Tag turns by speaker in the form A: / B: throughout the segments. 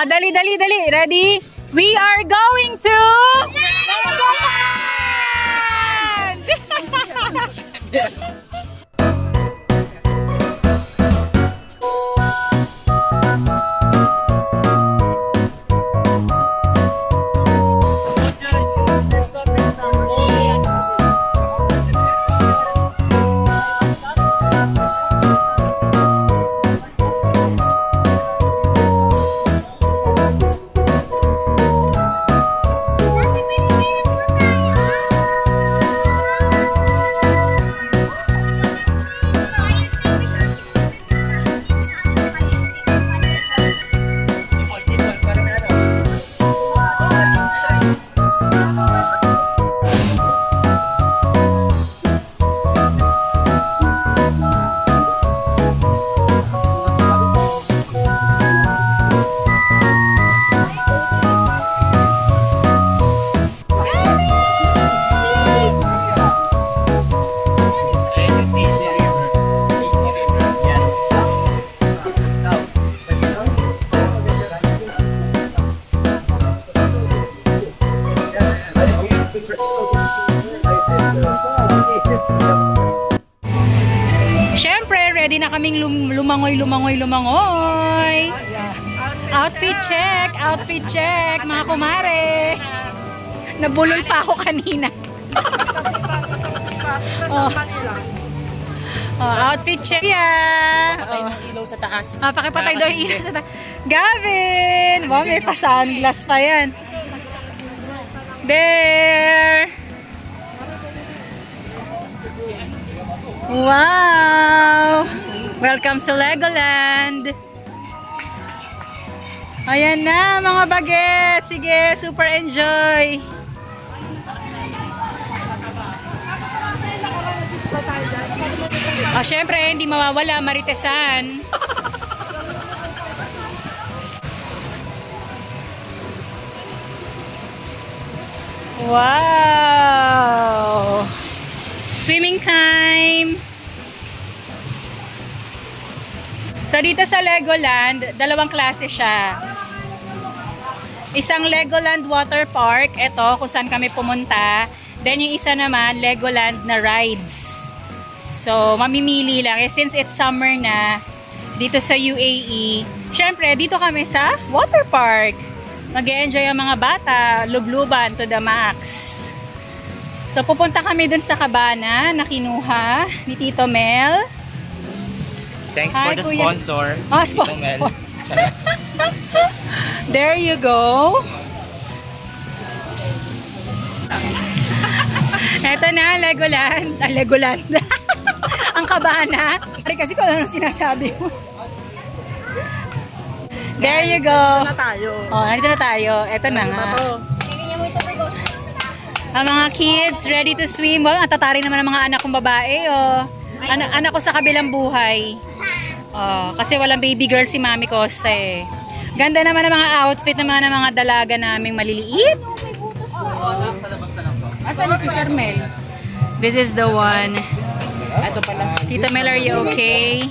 A: Dali. Ready? We are going to Legoland! Siyempre, ready na kaming lumangoy. Outfit check, mga kumare. Nabulol pa ako kanina. Outfit check.
B: Pakipatay ng ilaw sa taas.
A: Pakipatay daw ilaw sa taas. Gavin! Wow, may pa-sunglass pa yan. There! Wow! Welcome to Legoland! Ayan na mga bagets! Sige, super enjoy! Syempre, hindi mawawala Maritesan. Wow! Swimming time! So dito sa Legoland, dalawang klase siya. Isang Legoland Water Park, ito kung saan kami pumunta. Then yung isa naman, Legoland na rides. So mamimili lang. Since it's summer na, dito sa UAE, syempre dito kami sa water park. Mag-e-enjoy ang mga bata, lubluban to the max. So, pupunta kami dun sa kabana na kinuha ni Tito Mel.
B: Thanks for the sponsor.
A: Sponsor. There you go. Eto na, Legoland. Legoland. Ang kabana. Kasi kung ano sinasabi mo. There you go.
B: Nandito na tayo.
A: Nandito na tayo. Eto na nga. Ang mga kids ready to swim. Wow, tatari naman ang mga anak kong babae. Anak ko sa kabilang buhay. Kasi walang baby girl si Mami Costa eh. Ganda naman ang mga outfit ng mga dalaga naming maliliit.
B: Asan si Sir Mel?
A: This is the one.
B: Ito pala.
A: Tita Mel, are you okay?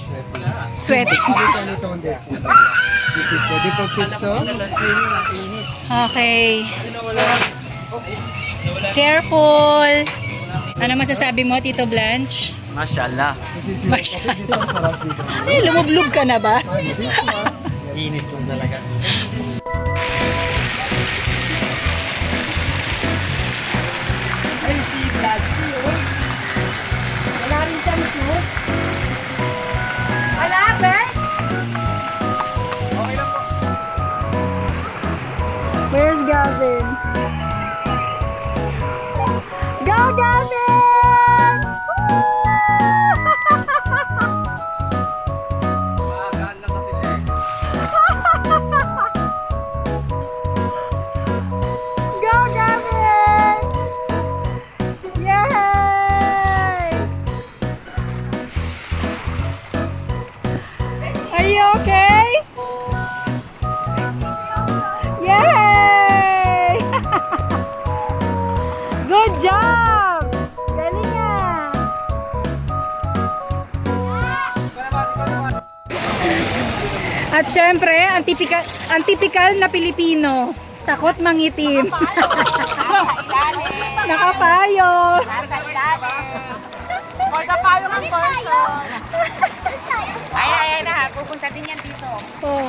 A: Sweating.
C: This is the deposit, so?
A: Okay. Careful. Ano masasabi mo, Tito Blanche?
B: Mashallah.
A: Mashallah. Ay, lumublog ka na ba?
B: Init yung talaga. Ay, si Blanche. Wala rin siyang shoes.
A: Wala, Ben?
B: Okay lang po.
A: Where's Gavin? Go, Gavin!
B: Maagaan lang kasi siya eh.
A: Go, Gavin! Yay! Are you okay? Yay! Good job! Galing nga! At syempre, ang typical na Pilipino. Takot mangitim. Nakapayo.
C: Magkapayo ng person. Ay, na. Pupunta din yan dito.
A: Oh.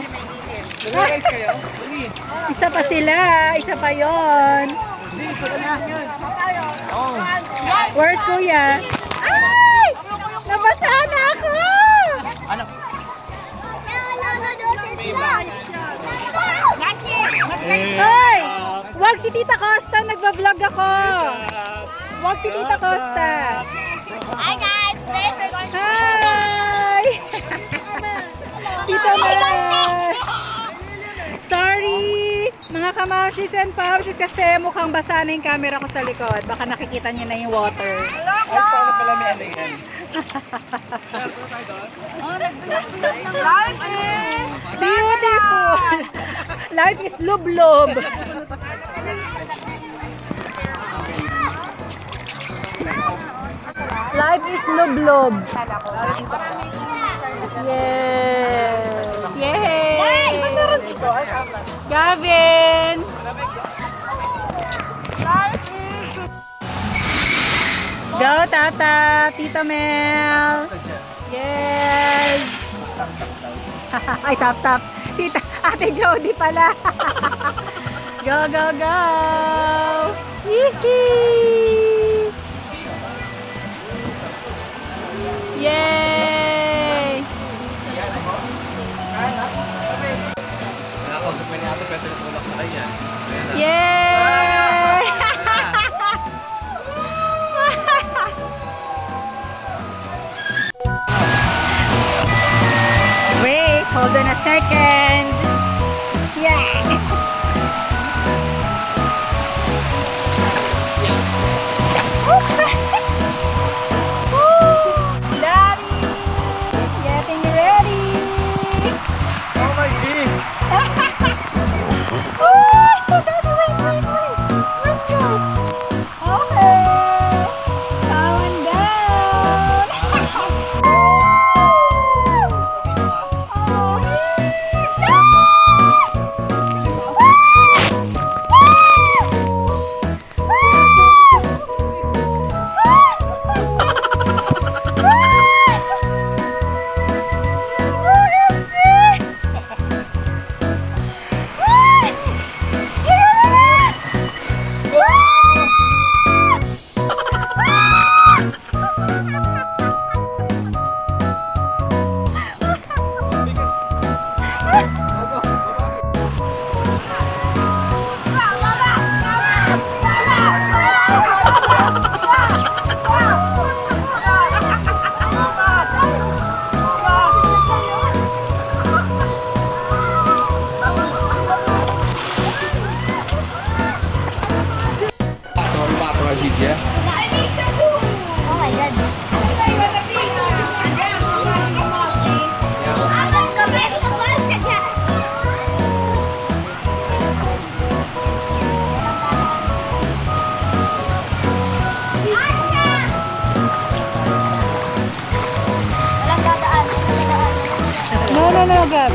B: Nag-rides kayo?
A: Isa pa sila. Isa pa yon.
B: Oo.
A: Where's Kuya? Ay! Nabasa na ako!
B: Ano?
A: Hoy! Wag si Tita Costa, nagbablog ako. Wag si Tita Costa.
C: Hi guys! Today we're going to...
A: Hi! Tita Mel! Sorry! Mga kamashis and pamshis kasi mukhang basa na yung camera ko sa likod. Baka nakikita niyo na yung water.
B: Ay, paano pala may ano yan?
A: Beautiful! Life is lub-lub. Life is lub-lub. Yes! Yay! Gavin! Go, Tata! Tita Mel! Yes! Ay, tap. Tita, Ate Jody pala. Go, go, go! Yee! Yay!
B: Nakakausap ko niya ate, pero tulak na kayo yan.
A: Yay! Wait, hold on a second. Yeah. Daddy, getting ready.
B: Oh my God!
A: Daddy, wait. Where's yours? Okay. Calm down.
B: Gigi.
C: Oh my God.
A: No, Gab.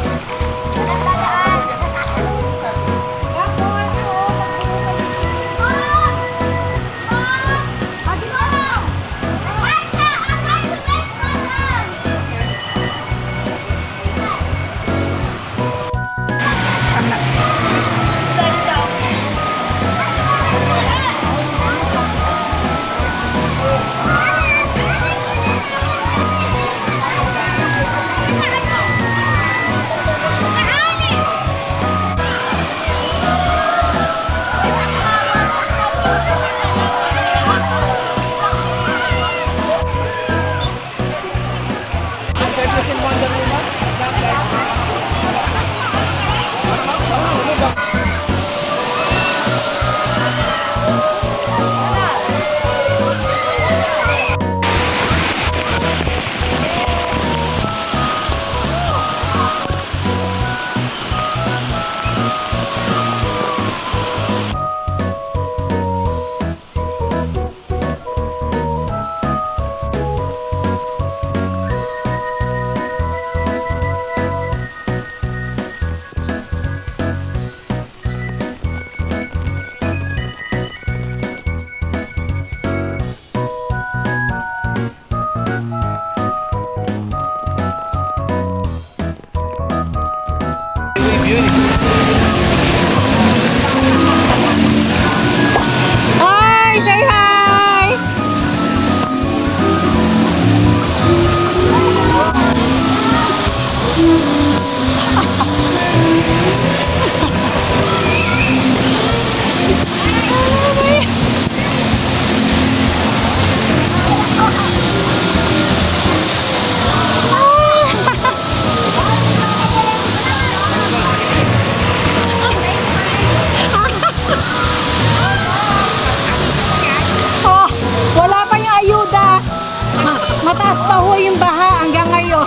A: Mataas pa ho yung baha hanggang ngayon.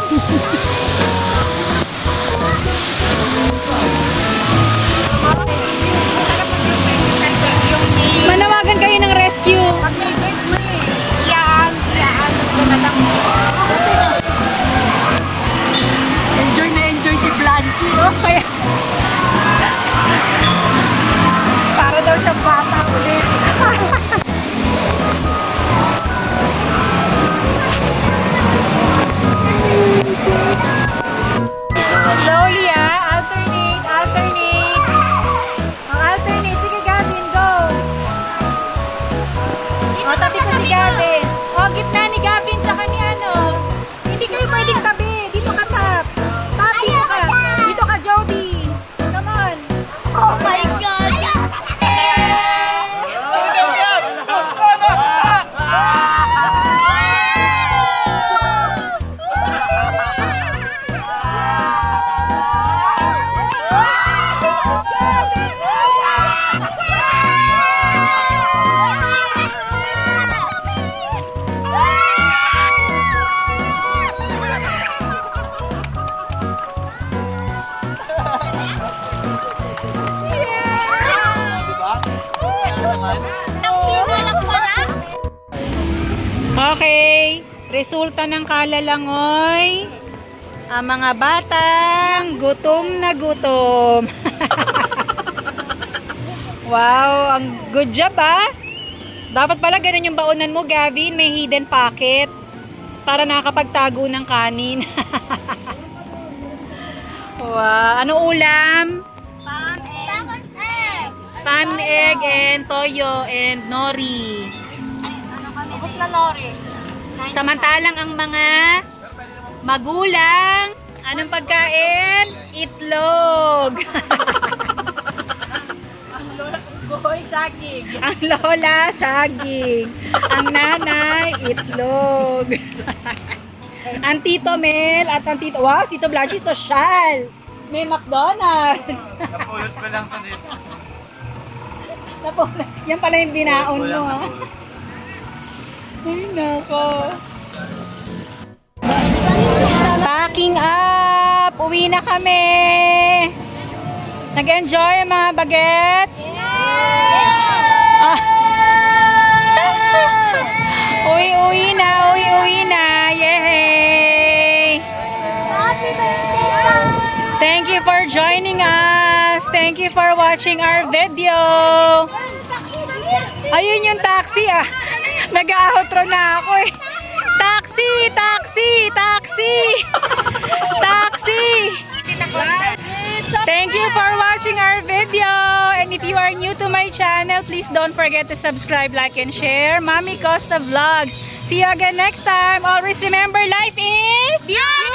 A: Manawagan kayo ng rescue.
C: Yan.
A: Enjoy na enjoy si Blanchie. Oh, kaya... Para daw sa bata ulit. Slowly alternate. Alternate. Sige Gavin, go. O, tabi ko si Gavin. O, gitna ni Gavin tsaka ni ano. Hindi kayo pwedeng tabi. Dito ka tap. Tap, dito ka. Dito ka, Jody. Come on.
C: Oh my God.
A: Okay, resulta ng kalalangoy, ang mga batang gutom na gutom. Wow, ang good job Dapat pala ganun yung baonan mo, Gavin, may hidden pocket para nakakapagtago ng kanin. Wow, ano ulam? Spam egg and toyo and nori.
C: Ubus na Lori.
A: Samantalang ang mga magulang, anong pagkain? Itlog.
C: Ang lola boy, saging.
A: Ang lola, saging. Ang nanay, itlog. Ang tito Mel at ang tito, wow, tito Blanchie, social. May McDonald's.
B: Napulot ko lang to dito.
A: Yan pala yung binaon mo, Ay, nako. Packing up! Uwi na kami! Nag-enjoy mga bagets? Uwi na! Yay!
C: Happy birthday,
A: Thank you for joining us! Thank you for watching our video! Ayun yung taxi Nag-outro na ako Taxi! Thank you for watching our video. And if you are new to my channel, please don't forget to subscribe, like, and share. Mami Costa Vlogs. See you again next time. Always remember, life is...
C: Yeah!